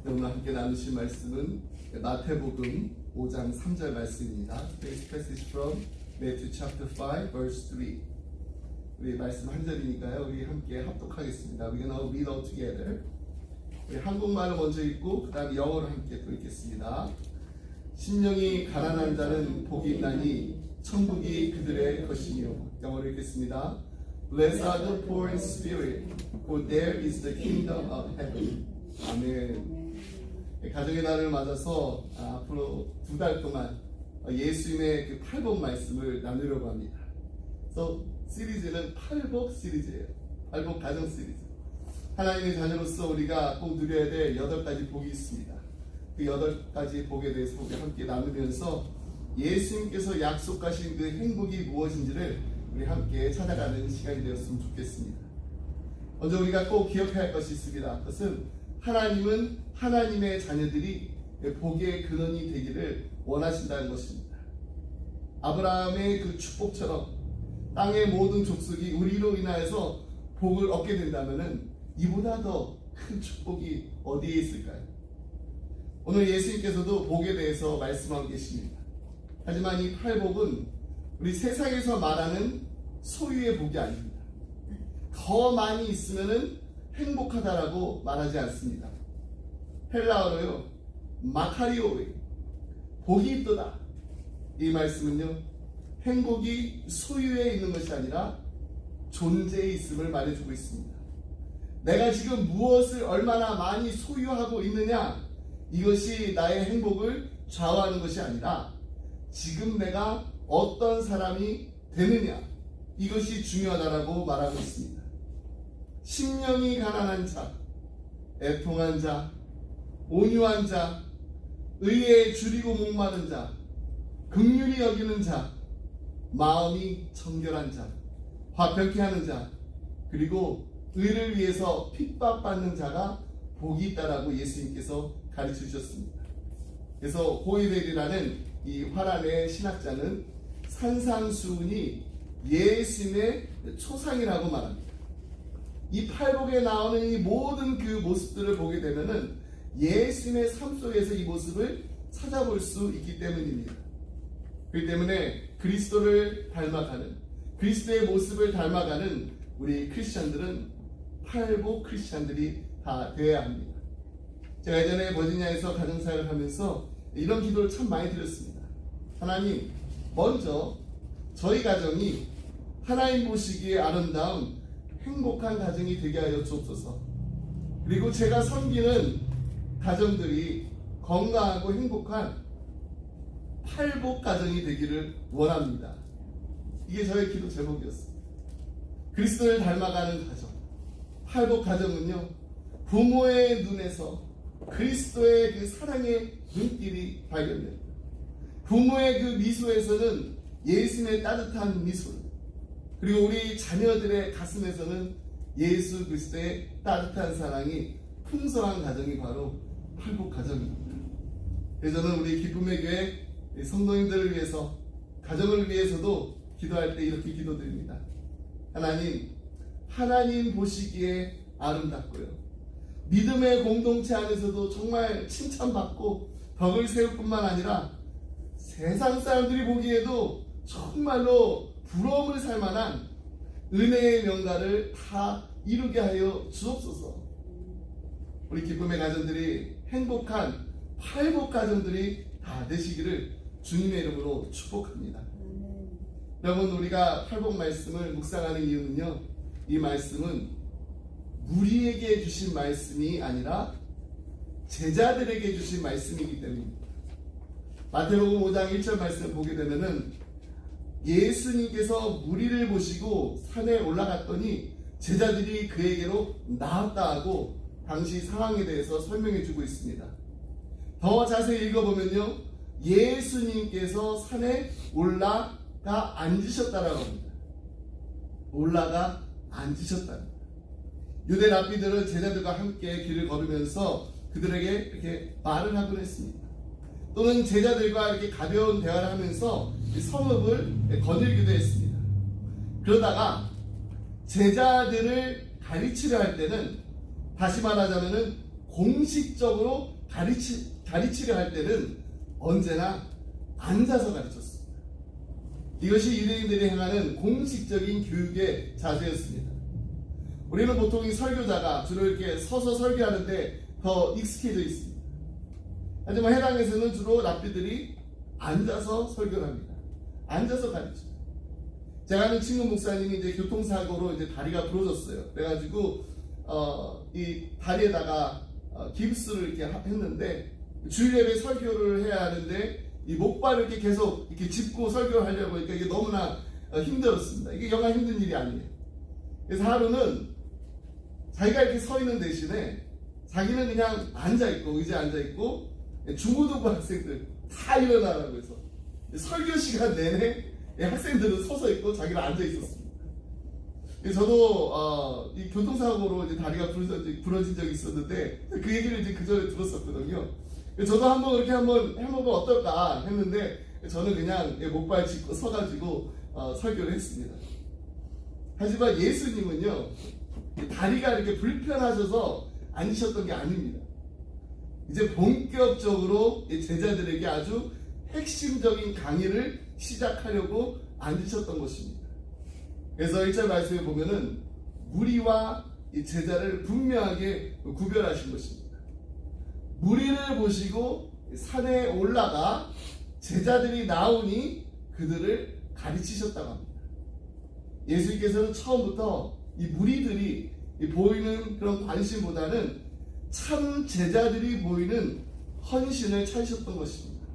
오늘 함께 나누실 말씀은 마태복음 5장 3절 말씀입니다. Today's passage from Matthew chapter 5 verse 3. 우리 말씀 한 절이니까요. 우리 함께 합독하겠습니다. We're gonna read all together. 우리 한국말을 먼저 읽고 그 다음 영어로 함께 또 읽겠습니다. 심령이 가난한 자는 복이 있나니 천국이 그들의 것이며. 영어로 읽겠습니다. Blessed are the poor in spirit, for there is the kingdom of heaven. 아멘. 가정의 날을 맞아서 앞으로 2달 동안 예수님의 그 팔복 말씀을 나누려고 합니다. 그래서 시리즈는 팔복 시리즈예요. 팔복 가정 시리즈. 하나님의 자녀로서 우리가 꼭 누려야 될 8가지 복이 있습니다. 그 8가지 복에 대해서 우리 함께 나누면서 예수님께서 약속하신 그 행복이 무엇인지를 우리 함께 찾아가는 시간이 되었으면 좋겠습니다. 먼저 우리가 꼭 기억해야 할 것이 있습니다. 그것은 하나님은 하나님의 자녀들이 복의 근원이 되기를 원하신다는 것입니다. 아브라함의 그 축복처럼 땅의 모든 족속이 우리로 인하여서 복을 얻게 된다면 이보다 더 큰 축복이 어디에 있을까요? 오늘 예수님께서도 복에 대해서 말씀하고 계십니다. 하지만 이 팔복은 우리 세상에서 말하는 소유의 복이 아닙니다. 더 많이 있으면 행복하다라고 말하지 않습니다. 헬라어로요, 마카리오에 복이 있도다. 이 말씀은요, 행복이 소유에 있는 것이 아니라 존재에 있음을 말해주고 있습니다. 내가 지금 무엇을 얼마나 많이 소유하고 있느냐, 이것이 나의 행복을 좌우하는 것이 아니라 지금 내가 어떤 사람이 되느냐, 이것이 중요하다라고 말하고 있습니다. 심령이 가난한 자, 애통한 자, 온유한 자, 의에 줄이고 목마른 자, 긍휼히 여기는 자, 마음이 청결한 자, 화평케 하는 자, 그리고 의를 위해서 핍박받는 자가 복이 있다라고 예수님께서 가르쳐 주셨습니다. 그래서 호이벨이라는 이 화란의 신학자는 산상수훈이 예수님의 초상이라고 말합니다. 이 팔복에 나오는 이 모든 그 모습들을 보게 되면은 예수님의 삶 속에서 이 모습을 찾아볼 수 있기 때문입니다. 그렇기 때문에 그리스도를 닮아가는, 그리스도의 모습을 닮아가는 우리 크리스찬들은 팔복 크리스찬들이 다 되어야 합니다. 제가 예전에 버지니아에서 가정사역을 하면서 이런 기도를 참 많이 드렸습니다. 하나님, 먼저 저희 가정이 하나님 보시기에 아름다운 행복한 가정이 되게 하여 주옵소서. 그리고 제가 섬기는 가정들이 건강하고 행복한 팔복 가정이 되기를 원합니다. 이게 저의 기도 제목이었습니다. 그리스도를 닮아가는 가정, 팔복 가정은요, 부모의 눈에서 그리스도의 그 사랑의 눈길이 발견됩니다. 부모의 그 미소에서는 예수님의 따뜻한 미소, 그리고 우리 자녀들의 가슴에서는 예수 그리스도의 따뜻한 사랑이 풍성한 가정이 바로 팔복 가정입니다. 그래서 저는 우리 기쁨의 교회 성도님들을 위해서, 가정을 위해서도 기도할 때 이렇게 기도드립니다. 하나님, 하나님 보시기에 아름답고요, 믿음의 공동체 안에서도 정말 칭찬받고 덕을 세울 뿐만 아니라 세상 사람들이 보기에도 정말로 부러움을 살 만한 은혜의 명가를 다 이루게 하여 주옵소서. 우리 기쁨의 가정들이 행복한 팔복 가정들이 다 되시기를 주님의 이름으로 축복합니다. 여러분, 우리가 팔복 말씀을 묵상하는 이유는요, 이 말씀은 우리에게 주신 말씀이 아니라 제자들에게 주신 말씀이기 때문입니다. 마태복음 5장 1절 말씀을 보게 되면은 예수님께서 무리를 보시고 산에 올라갔더니 제자들이 그에게로 나왔다 하고 당시 상황에 대해서 설명해 주고 있습니다. 더 자세히 읽어보면요, 예수님께서 산에 올라가 앉으셨다라고 합니다. 올라가 앉으셨다. 유대 랍비들은 제자들과 함께 길을 걸으면서 그들에게 이렇게 말을 하곤 했습니다. 또는 제자들과 이렇게 가벼운 대화를 하면서 성읍을 거닐기도 했습니다. 그러다가 제자들을 가르치려 할 때는, 다시 말하자면은 공식적으로 가르치려 할 때는 언제나 앉아서 가르쳤습니다. 이것이 유대인들이 행하는 공식적인 교육의 자세였습니다. 우리는 보통 이 설교자가 주로 이렇게 서서 설교하는데 더 익숙해져 있습니다. 하지만 해당에서는 주로 랍비들이 앉아서 설교를 합니다. 앉아서 가르쳐요. 제가 아는 친구 목사님이 이제 교통사고로 이제 다리가 부러졌어요. 그래가지고 이 다리에다가 깁스를 이렇게 했는데 주일 예배 설교를 해야 하는데 이 목발을 이렇게 계속 이렇게 짚고 설교를 하려고 하니까 이게 너무나 힘들었습니다. 이게 영화 힘든 일이 아니에요. 그래서 하루는 자기가 이렇게 서 있는 대신에 자기는 그냥 앉아있고 의자에 앉아있고 중고등부 학생들 다 일어나라고 해서 설교 시간 내내 학생들은 서서 있고 자기는 앉아있었습니다. 저도 이 교통사고로 이제 다리가 부러진 적이 있었는데 그 얘기를 이제 그 전에 들었었거든요. 저도 한번 그렇게 한번 해보면 어떨까 했는데 저는 그냥 목발 짚고 서가지고 설교를 했습니다. 하지만 예수님은요, 다리가 이렇게 불편하셔서 앉으셨던 게 아닙니다. 이제 본격적으로 제자들에게 아주 핵심적인 강의를 시작하려고 앉으셨던 것입니다. 그래서 1절 말씀에 보면은 무리와 제자를 분명하게 구별하신 것입니다. 무리를 보시고 산에 올라가 제자들이 나오니 그들을 가르치셨다고 합니다. 예수님께서는 처음부터 이 무리들이 보이는 그런 관심보다는 참 제자들이 보이는 헌신을 찾으셨던 것입니다.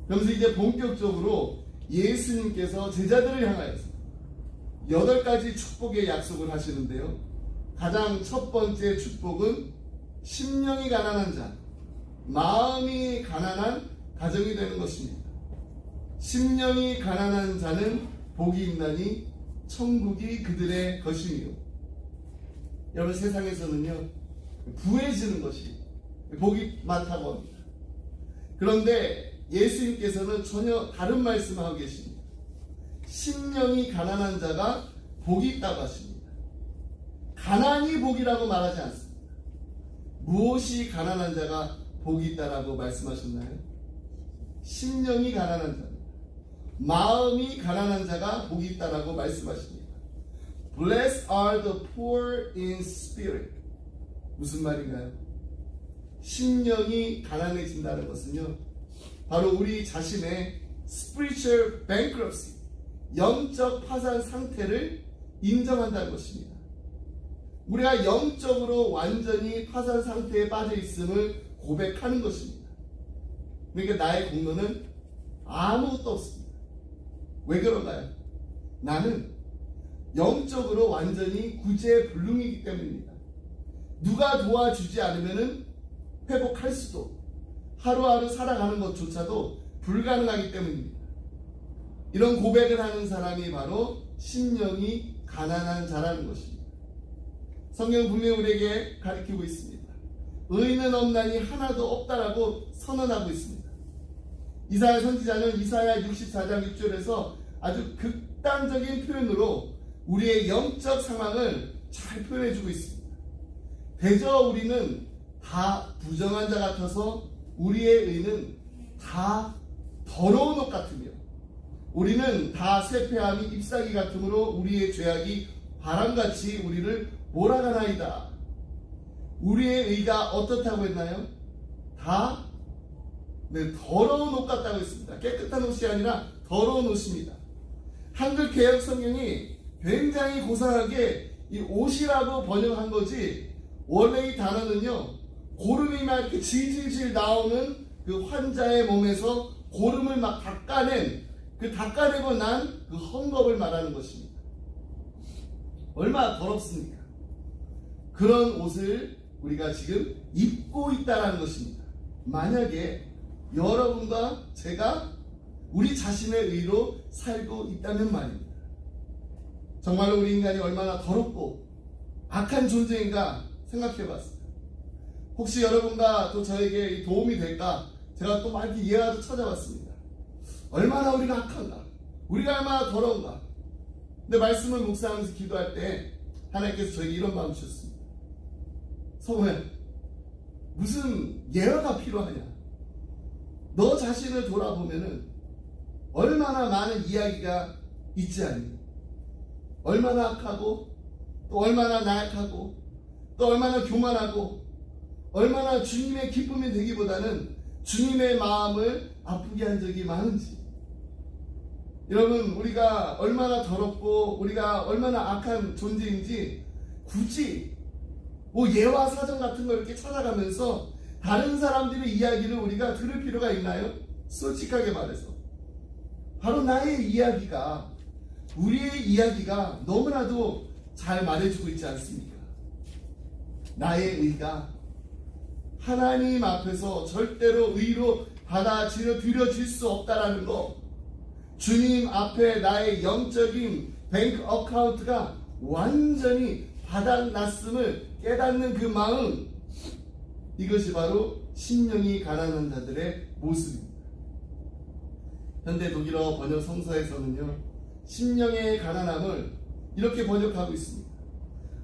그러면서 이제 본격적으로 예수님께서 제자들을 향하여서 8가지 축복의 약속을 하시는데요. 가장 첫 번째 축복은 심령이 가난한 자, 마음이 가난한 가정이 되는 것입니다. 심령이 가난한 자는 복이 있나니 천국이 그들의 것이며. 여러분, 세상에서는요, 부해지는 것이 복이 많다고 합니다. 그런데 예수님께서는 전혀 다른 말씀을 하고 계십니다. 심령이 가난한 자가 복이 있다고 하십니다. 가난이 복이라고 말하지 않습니다. 무엇이 가난한 자가 복이 있다라고 말씀하셨나요? 심령이 가난한 자, 마음이 가난한 자가 복이 있다라고 말씀하십니다. Blessed are the poor in spirit. 무슨 말인가요? 심령이 가난해진다는 것은요, 바로 우리 자신의 spiritual bankruptcy, 영적 파산 상태를 인정한다는 것입니다. 우리가 영적으로 완전히 파산 상태에 빠져 있음을 고백하는 것입니다. 그러니까 나의 공로는 아무것도 없습니다. 왜 그런가요? 나는 영적으로 완전히 구제불능이기 때문입니다. 누가 도와주지 않으면 회복할 수도, 하루하루 살아가는 것조차도 불가능하기 때문입니다. 이런 고백을 하는 사람이 바로 심령이 가난한 자라는 것입니다. 성경 분명히 우리에게 가르치고 있습니다. 의인은 없나니 하나도 없다라고 선언하고 있습니다. 이사야 선지자는 이사야 64장 6절에서 아주 극단적인 표현으로 우리의 영적 상황을 잘 표현해주고 있습니다. 대저 우리는 다 부정한 자 같아서 우리의 의는 다 더러운 옷 같으며 우리는 다 쇠폐함이 잎사귀 같으므로 우리의 죄악이 바람같이 우리를 몰아가나이다. 우리의 의가 어떻다고 했나요? 다 더러운 옷 같다고 했습니다. 깨끗한 옷이 아니라 더러운 옷입니다. 한글 개역 성경이 굉장히 고상하게 이 옷이라고 번역한 거지, 원래 이 단어는요, 고름이 막 이렇게 질질질 나오는 그 환자의 몸에서 고름을 막 닦아내고 난 그 헝겊을 말하는 것입니다. 얼마나 더럽습니까? 그런 옷을 우리가 지금 입고 있다는 것입니다. 만약에 여러분과 제가 우리 자신의 의로 살고 있다면 말입니다. 정말로 우리 인간이 얼마나 더럽고 악한 존재인가 생각해 봤습니다. 혹시 여러분과 또 저에게 도움이 될까 제가 또 막 이렇게 예화도 찾아봤습니다. 얼마나 우리가 악한가, 우리가 얼마나 더러운가. 근데 말씀을 묵상하면서 기도할 때 하나님께서 저에게 이런 마음 주셨습니다. 성우야, 무슨 예화가 필요하냐? 너 자신을 돌아보면은 얼마나 많은 이야기가 있지 않니? 얼마나 악하고 또 얼마나 나약하고 또 얼마나 교만하고 얼마나 주님의 기쁨이 되기보다는 주님의 마음을 아프게 한 적이 많은지. 여러분, 우리가 얼마나 더럽고 우리가 얼마나 악한 존재인지 굳이 뭐 예화 사정 같은 걸 이렇게 찾아가면서 다른 사람들의 이야기를 우리가 들을 필요가 있나요? 솔직하게 말해서 바로 나의 이야기가, 우리의 이야기가 너무나도 잘 말해주고 있지 않습니까? 나의 의가 하나님 앞에서 절대로 의로 받아들여질 수 없다라는 거, 주님 앞에 나의 영적인 뱅크 어카운트가 완전히 바닥났음을 깨닫는 그 마음, 이것이 바로 심령이 가난한 자들의 모습입니다. 현대 독일어 번역 성서에서는요, 심령의 가난함을 이렇게 번역하고 있습니다.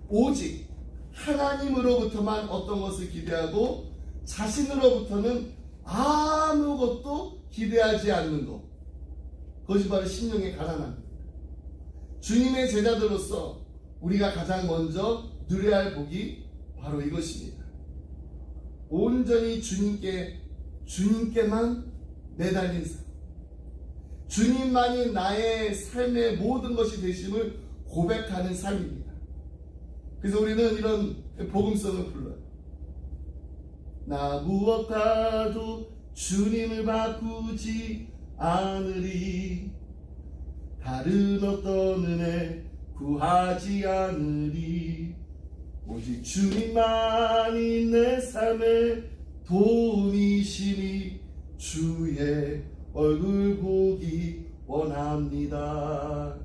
오직 하나님으로부터만 어떤 것을 기대하고 자신으로부터는 아무것도 기대하지 않는 것, 그것이 바로 심령의 가난함입니다. 주님의 제자들로서 우리가 가장 먼저 누려야 할 복이 바로 이것입니다. 온전히 주님께만 매달린 삶, 주님만이 나의 삶의 모든 것이 되심을 고백하는 삶입니다. 그래서 우리는 이런 복음성을 불러요. 나 무엇과도 주님을 바꾸지 않으리, 다른 어떤 은혜 구하지 않으리, 오직 주님만이 내 삶의 도움이시니 주의 얼굴 보기 원합니다.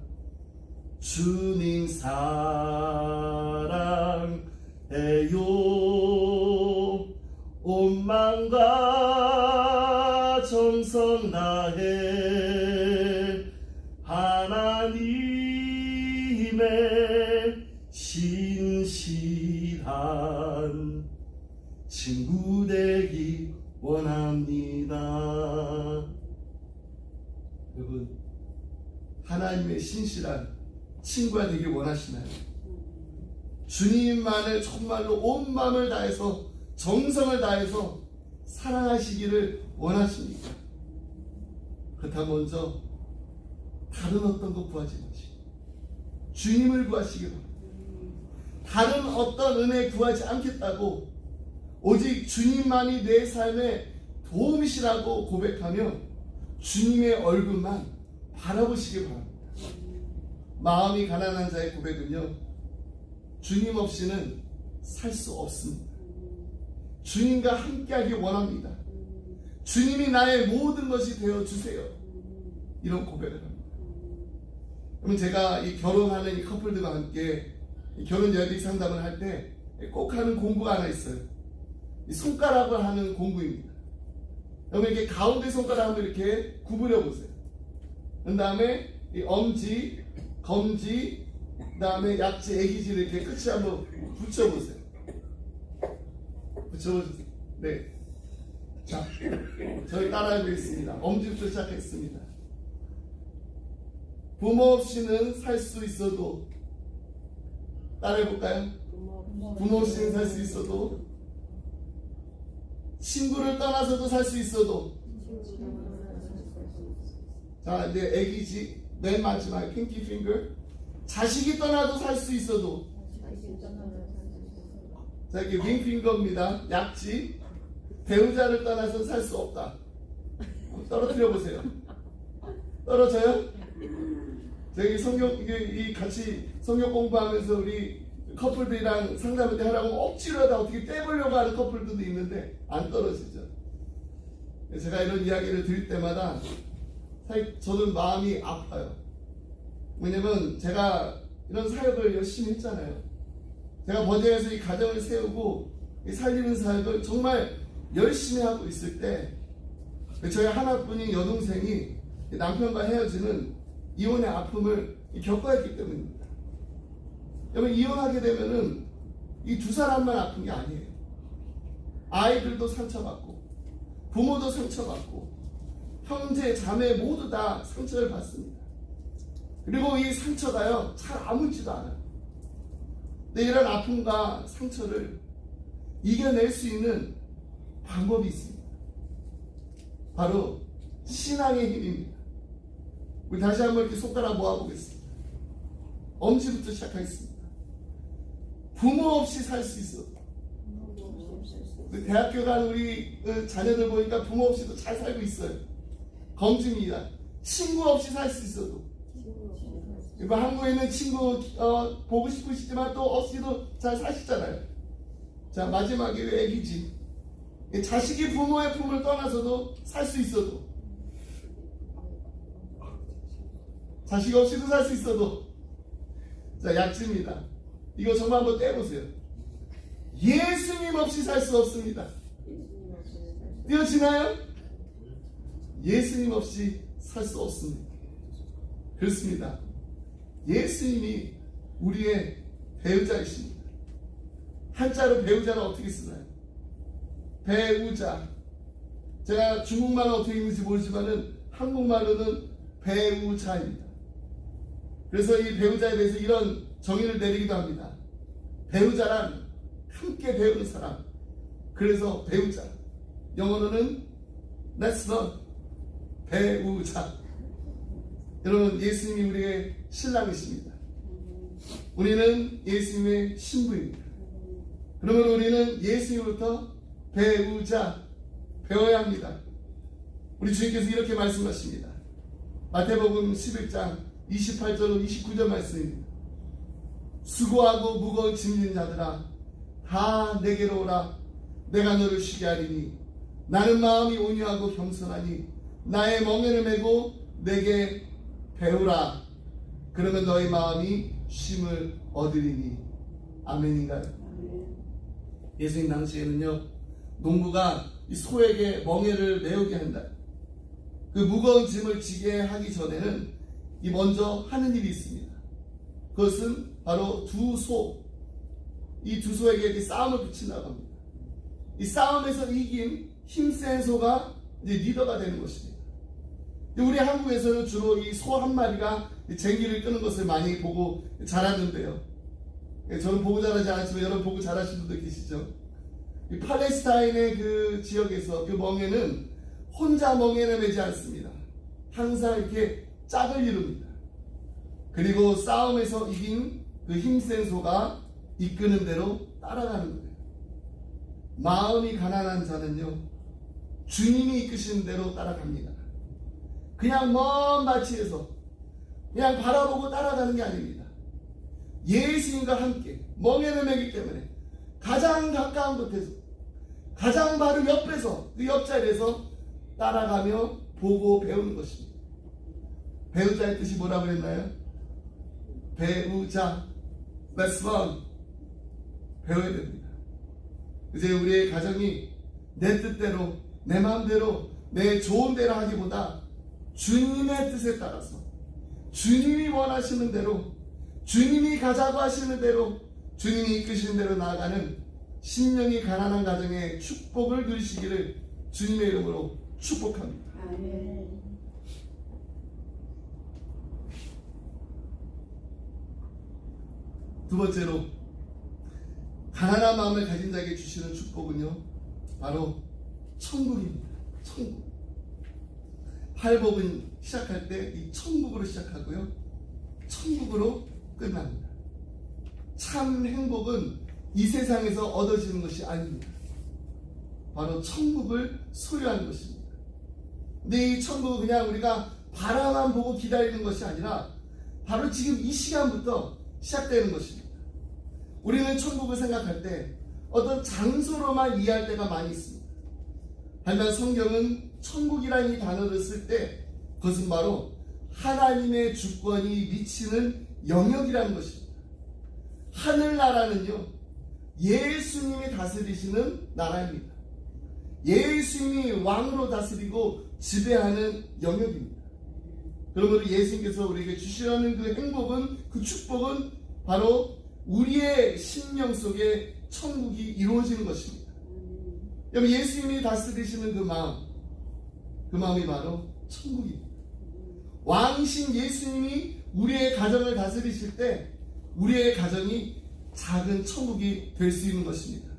주님 사랑해요. 온 마음과 정성 다해 하나님의 신실한 친구 되기 원합니다. 여러분, 하나님의 신실한 친구가 되길 원하시나요? 주님만을 정말로 온 마음을 다해서 정성을 다해서 사랑하시기를 원하십니까? 그렇다면 먼저 다른 어떤 것 구하지 마시고 주님을 구하시기 바랍니다. 다른 어떤 은혜 구하지 않겠다고 오직 주님만이 내 삶의 도움이시라고 고백하며 주님의 얼굴만 바라보시기 바랍니다. 마음이 가난한 자의 고백은요, 주님 없이는 살 수 없습니다. 주님과 함께하기 원합니다. 주님이 나의 모든 것이 되어주세요. 이런 고백을 합니다. 그러면 제가 이 결혼하는 이 커플들과 함께 이 결혼 예비 상담을 할 때 꼭 하는 공부가 하나 있어요. 이 손가락을 하는 공부입니다. 여러분, 이렇게 가운데 손가락 한번 이렇게 구부려 보세요. 그 다음에 이 엄지, 검지, 그 다음에 약지, 애기지를 이렇게 끝에 한번 붙여보세요. 붙여보세요. 네. 자, 저희 따라하겠습니다. 엄지부터 시작했습니다. 부모 없이는 살 수 있어도, 따라해볼까요? 부모 없이는 살 수 있어도, 친구를 떠나서도 살 수 있어도, 자, 이제 애기지, 맨 마지막 핑키 핑거, 자식이 떠나도 살 수 있어도, 자, 이게 윙핑거입니다. 약지, 배우자를 떠나서 살 수 없다. 떨어뜨려 보세요. 떨어져요? 저기 이 같이 성경 공부하면서 우리 커플들이랑 상담을 하라고 억지로 다 어떻게 떼보려고 하는 커플들도 있는데 안 떨어지죠. 제가 이런 이야기를 드릴 때마다 사실 저는 마음이 아파요. 왜냐면 제가 이런 사역을 열심히 했잖아요. 제가 버제에서 이 가정을 세우고 이 살리는 사역을 정말 열심히 하고 있을 때 저희 하나뿐인 여동생이 남편과 헤어지는 이혼의 아픔을 겪어야 했기 때문입니다. 여러분, 이혼하게 되면은 이 두 사람만 아픈 게 아니에요. 아이들도 상처받고 부모도 상처받고 형제 자매 모두 다 상처를 받습니다. 그리고 이 상처가요 잘 아물지도 않아요. 근데 이런 아픔과 상처를 이겨낼 수 있는 방법이 있습니다. 바로 신앙의 힘입니다. 우리 다시 한번 이렇게 손가락 모아보겠습니다. 엄지부터 시작하겠습니다. 부모 없이 살 수 있어도, 대학교 간 우리 자녀들 보니까 부모 없이도 잘 살고 있어요. 검증입니다. 친구 없이 살 수 있어도, 한국에 있는 친구 보고 싶으시지만 또 없이도 잘 사시잖아요. 자, 마지막에 애기지. 자식이 부모의 품을 떠나서도 살 수 있어도, 자식 없이도 살 수 있어도, 자, 약지입니다. 이거 정말 한번 떼보세요. 예수님 없이 살 수 없습니다. 띄어지나요? 예수님 없이 살 수 없습니다. 그렇습니다. 예수님이 우리의 배우자이십니다. 한자로 배우자는 어떻게 쓰나요? 배우자. 제가 중국말은 어떻게 읽는지 모르지만은 한국말로는 배우자입니다. 그래서 이 배우자에 대해서 이런 정의를 내리기도 합니다. 배우자란 함께 배우는 사람. 그래서 배우자. 영어로는 Let's learn. 배우자. 여러분, 예수님이 우리의 신랑이십니다. 우리는 예수님의 신부입니다. 그러면 우리는 예수님부터 배우자, 배워야 합니다. 우리 주님께서 이렇게 말씀하십니다. 마태복음 11장 28절 29절 말씀입니다. 수고하고 무거운 짐 있는 자들아 다 내게로 오라. 내가 너를 쉬게 하리니 나는 마음이 온유하고 겸손하니 나의 멍에를 메고 내게 배우라. 그러면 너의 마음이 쉼을 얻으리니. 아멘인가요? 예수님 당시에는요, 농부가 이 소에게 멍에를 메우게 한다. 그 무거운 짐을 지게 하기 전에는 이 먼저 하는 일이 있습니다. 그것은 바로 두 소, 이 두 소에게 이렇게 싸움을 붙인다고 합니다. 이 싸움에서 이긴 힘센 소가 이제 리더가 되는 것입니다. 우리 한국에서는 주로 이 소 한 마리가 쟁기를 끄는 것을 많이 보고 자랐는데요. 저는 보고 자라지 않았지만 여러분 보고 자라신 분들 계시죠? 이 팔레스타인의 그 지역에서 그 멍에는 혼자 멍에를 매지 않습니다. 항상 이렇게 짝을 이룹니다. 그리고 싸움에서 이긴 그 힘센 소가 이끄는 대로 따라가는 거예요. 마음이 가난한 자는요, 주님이 이끄시는 대로 따라갑니다. 그냥 먼 마치에서 그냥 바라보고 따라가는 게 아닙니다. 예수님과 함께 멍에를 매기 때문에 가장 가까운 곳에서, 가장 바로 옆에서, 그 옆자리에서 따라가며 보고 배우는 것입니다. 배우자의 뜻이 뭐라고 그랬나요? 배우자, Let's learn. 배워야 됩니다. 이제 우리의 가정이 내 뜻대로, 내 마음대로, 내 좋은 대로 하기보다 주님의 뜻에 따라서, 주님이 원하시는 대로, 주님이 가자고 하시는 대로, 주님이 이끄시는 대로 나아가는 심령이 가난한 가정의 축복을 누리시기를 주님의 이름으로 축복합니다. 아멘. 두 번째로, 가난한 마음을 가진 자에게 주시는 축복은요, 바로 천국입니다. 천국. 팔복은 시작할 때 이 천국으로 시작하고요, 천국으로 끝납니다. 참 행복은 이 세상에서 얻어지는 것이 아닙니다. 바로 천국을 소유하는 것입니다. 근데 이 천국은 그냥 우리가 바라만 보고 기다리는 것이 아니라 바로 지금 이 시간부터 시작되는 것입니다. 우리는 천국을 생각할 때 어떤 장소로만 이해할 때가 많이 있습니다. 하지만 성경은 천국이라는 이 단어를 쓸 때 그것은 바로 하나님의 주권이 미치는 영역이라는 것입니다. 하늘나라는요, 예수님이 다스리시는 나라입니다. 예수님이 왕으로 다스리고 지배하는 영역입니다. 그러므로 예수님께서 우리에게 주시려는 그 행복은, 그 축복은 바로 우리의 심령 속에 천국이 이루어지는 것입니다. 여러분, 예수님이 다스리시는 그 마음이 바로 천국입니다. 왕이신 예수님이 우리의 가정을 다스리실 때 우리의 가정이 작은 천국이 될 수 있는 것입니다.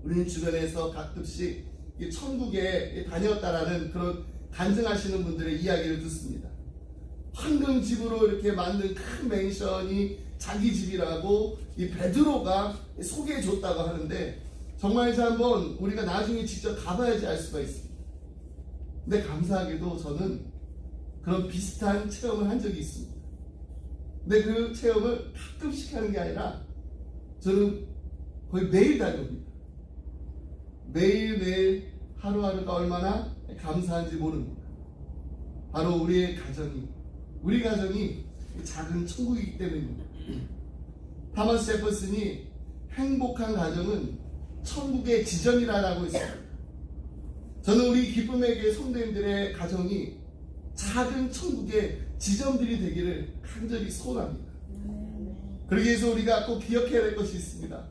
우리는 주변에서 가끔씩 천국에 다녔다라는 그런 간증하시는 분들의 이야기를 듣습니다. 황금집으로 이렇게 만든 큰 맨션이 자기 집이라고 이 베드로가 소개해 줬다고 하는데, 정말인지 한번 우리가 나중에 직접 가봐야지 알 수가 있습니다. 근데 감사하게도 저는 그런 비슷한 체험을 한 적이 있습니다. 근데 그 체험을 가끔씩 하는 게 아니라 저는 거의 매일 다녀옵니다. 매일매일 하루하루가 얼마나 감사한지 모릅니다. 바로 우리 가정이 작은 천국이기 때문입니다. 타머스 제퍼슨이 행복한 가정은 천국의 지점이라고 했습니다. 저는 우리 기쁨의 교회 성도님들의 가정이 작은 천국의 지점들이 되기를 간절히 소원합니다. 그러기 위해서 우리가 꼭 기억해야 될 것이 있습니다.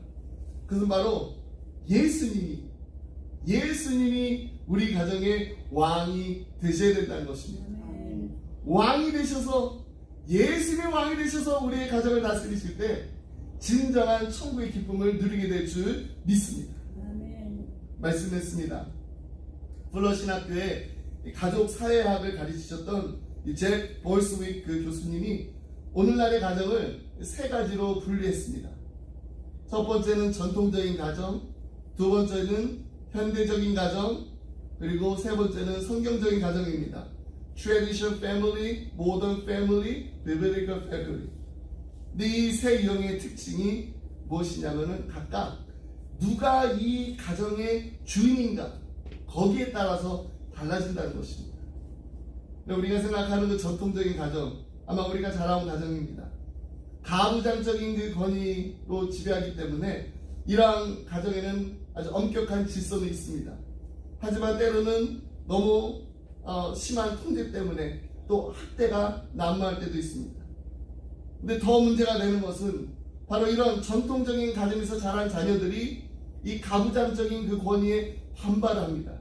그것은 바로 예수님이 우리 가정의 왕이 되셔야 된다는 것입니다. 왕이 되셔서, 예수님의 왕이 되셔서 우리의 가정을 다스리실 때 진정한 천국의 기쁨을 누리게 될 줄 믿습니다. 말씀했습니다. 플러 신학교에 가족 사회학을 가르치셨던 잭 볼스위크 교수님이 오늘날의 가정을 세 가지로 분류했습니다. 첫 번째는 전통적인 가정, 두 번째는 현대적인 가정, 그리고 세 번째는 성경적인 가정입니다. Traditional family, modern family, biblical family. 이 세 유형의 특징이 무엇이냐면은 각각 누가 이 가정의 주인인가 거기에 따라서 달라진다는 것입니다. 우리가 생각하는 그 전통적인 가정, 아마 우리가 자라온 가정입니다. 가부장적인 그 권위로 지배하기 때문에 이러한 가정에는 아주 엄격한 질서는 있습니다. 하지만 때로는 너무 심한 통제 때문에 또 학대가 난무할 때도 있습니다. 근데 더 문제가 되는 것은 바로 이런 전통적인 가정에서 자란 자녀들이 이 가부장적인 그 권위에 반발합니다.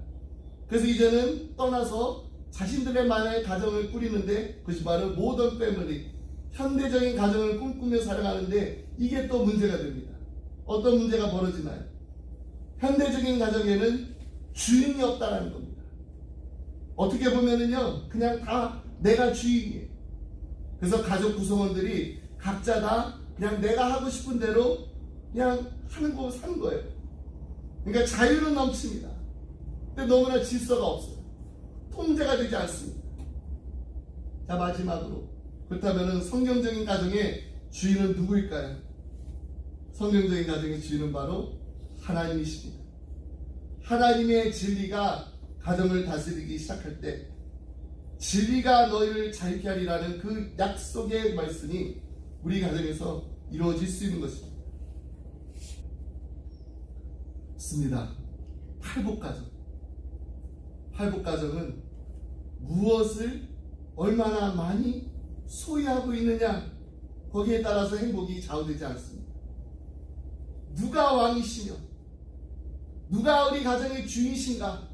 그래서 이제는 떠나서 자신들의 만의 가정을 꾸리는데, 그것이 바로 모던 패밀리, 현대적인 가정을 꿈꾸며 살아가는데 이게 또 문제가 됩니다. 어떤 문제가 벌어지나요? 현대적인 가정에는 주인이 없다는 겁니다. 어떻게 보면은요, 그냥 다 내가 주인이에요. 그래서 가족 구성원들이 각자 다 그냥 내가 하고 싶은 대로 그냥 하는 거 사는 거예요. 그러니까 자유는 넘칩니다. 근데 너무나 질서가 없어요. 통제가 되지 않습니다. 자, 마지막으로, 그렇다면 성경적인 가정의 주인은 누구일까요? 성경적인 가정의 주인은 바로 하나님이십니다. 하나님의 진리가 가정을 다스리기 시작할 때 진리가 너희를 자유케 하리라는 그 약속의 말씀이 우리 가정에서 이루어질 수 있는 것입니다. 맞습니다. 팔복가정은 무엇을 얼마나 많이 소유하고 있느냐, 거기에 따라서 행복이 좌우되지 않습니다. 누가 왕이시며 누가 우리 가정의 주인이신가,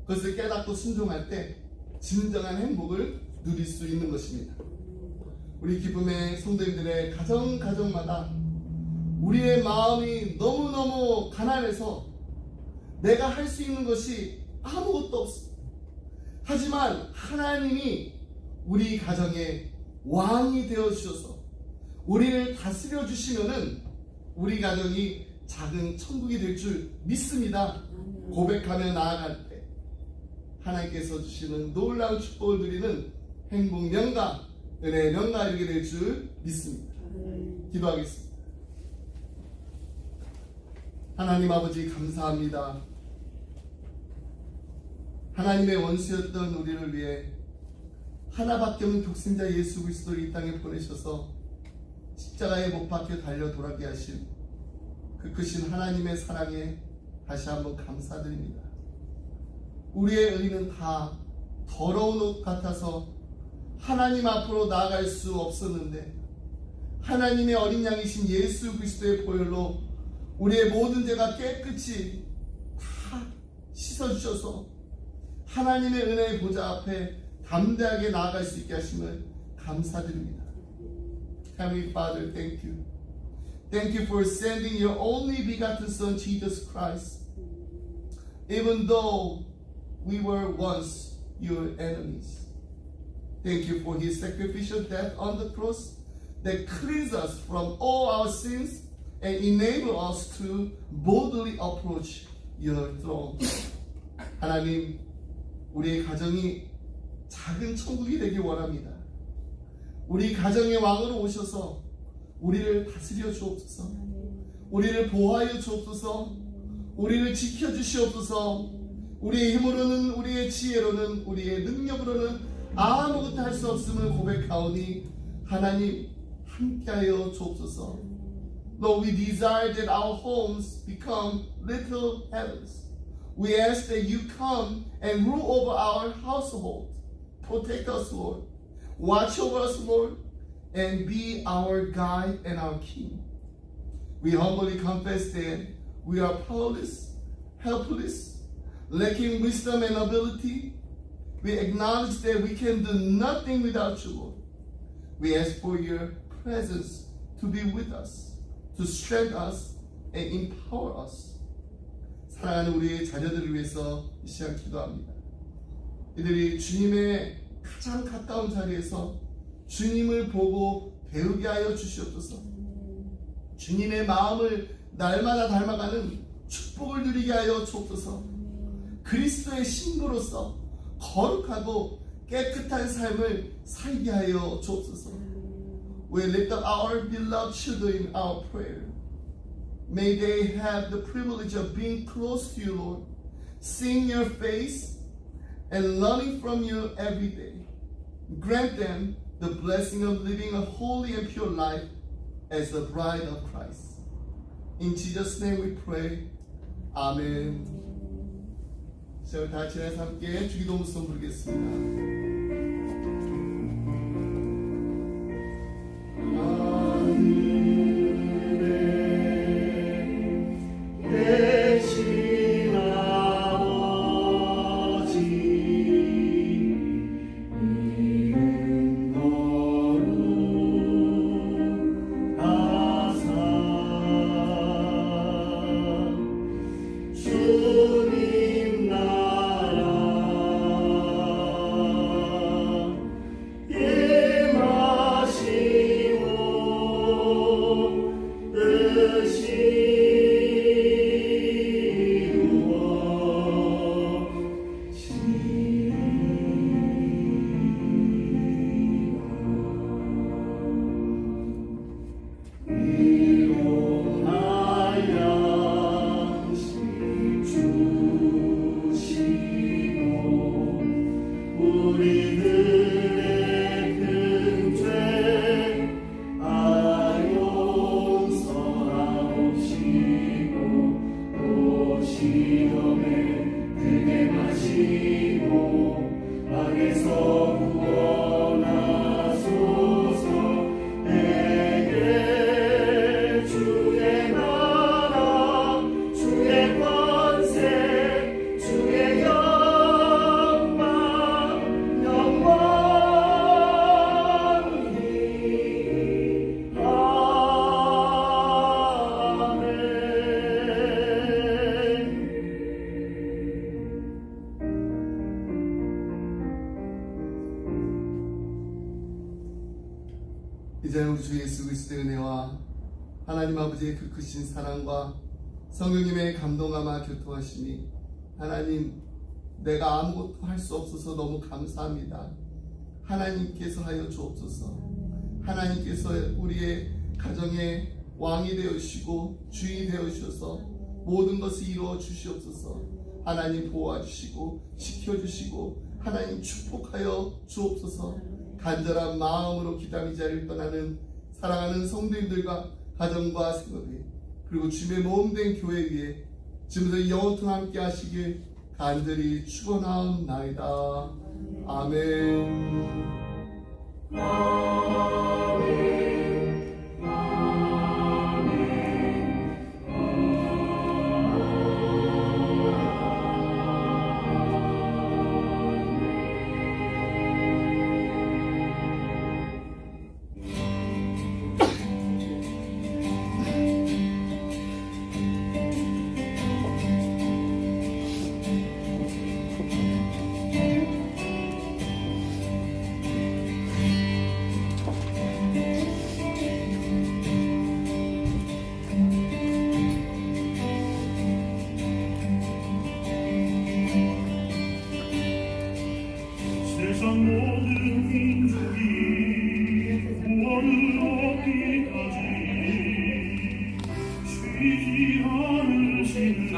그것을 깨닫고 순종할 때 진정한 행복을 누릴 수 있는 것입니다. 우리 기쁨의 성도님들의 가정마다 우리의 마음이 너무너무 가난해서 내가 할 수 있는 것이 아무것도 없습니다. 하지만 하나님이 우리 가정의 왕이 되어주셔서 우리를 다스려 주시면은 우리 가정이 작은 천국이 될 줄 믿습니다. 고백하며 나아갈 때 하나님께서 주시는 놀라운 축복을 누리는 행복 명가, 은혜의 명가 이루게 될 줄 믿습니다. 기도하겠습니다. 하나님 아버지, 감사합니다. 하나님의 원수였던 우리를 위해 하나밖에 없는 독생자 예수 그리스도를 이 땅에 보내셔서 십자가에 못 박혀 달려 돌아가게 하신 그 크신 하나님의 사랑에 다시 한번 감사드립니다. 우리의 의는 다 더러운 옷 같아서 하나님 앞으로 나아갈 수 없었는데 하나님의 어린 양이신 예수 그리스도의 보혈로 우리의 모든 죄가 깨끗이 다 다 씻어주셔서 하나님의 은혜의 보좌 앞에 담대하게 나아갈 수 있게 하심을 감사드립니다. Heavenly Father, thank you. Thank you for sending your only begotten Son, Jesus Christ. Even though we were once your enemies. Thank you for his sacrificial death on the cross that cleans us from all our sins and enable us to boldly approach your throne. 하나님, 우리의 가정이 작은 천국이 되길 원합니다. 우리 가정의 왕으로 오셔서 우리를 다스려 주옵소서. 우리를 보호하여 주옵소서. 우리를 지켜 주시옵소서. 우리의 힘으로는, 우리의 지혜로는, 우리의 능력으로는 아무것도 할 수 없음을 고백하오니 하나님 함께하여 주옵소서. Lord, we desire that our homes become little heavens. We ask that you come and rule over our household. Protect us, Lord. Watch over us, Lord, and be our guide and our king. We humbly confess that we are powerless, helpless, lacking wisdom and ability. We acknowledge that we can do nothing without you, Lord. We ask for your presence to be with us, to strengthen us and empower us. 사랑하는 우리의 자녀들을 위해서 이 시간 기도합니다. 이들이 주님의 가장 가까운 자리에서 주님을 보고 배우게 하여 주시옵소서. 주님의 마음을 날마다 닮아가는 축복을 누리게 하여 주옵소서. 그리스도의 신부로서 거룩하고 깨끗한 삶을 살게 하여 주옵소서. We lift up our beloved children in our prayer. May they have the privilege of being close to you, Lord, seeing your face and learning from you every day. Grant them the blessing of living a holy and pure life as the bride of Christ. In Jesus' name we pray. Amen. 자, 우리 다 같이 함께 주기도문송 부르겠습니다. 이제 우리 주 예수 그리스도의 은혜와 하나님 아버지의 그 크신 사랑과 성령님의 감동함과 교통하심이 하나님 내가 아무것도 할 수 없어서 너무 감사합니다. 하나님께서 하여 주옵소서. 하나님께서 우리의 가정의 왕이 되어주시고 주인이 되어주셔서 모든 것을 이루어 주시옵소서. 하나님 보호해주시고 지켜주시고 하나님 축복하여 주옵소서. 간절한 마음으로 기도하며 이 자리를 떠나는 사랑하는 성도님들과 가정과 생업에 그리고 주님의 몸된 교회 위에 지금부터 영원토록 함께 하시길 간절히 축원하옵나이다. 아멘. 세상 모든 민족이 구원을 얻기까지 쉬지 않으시는 가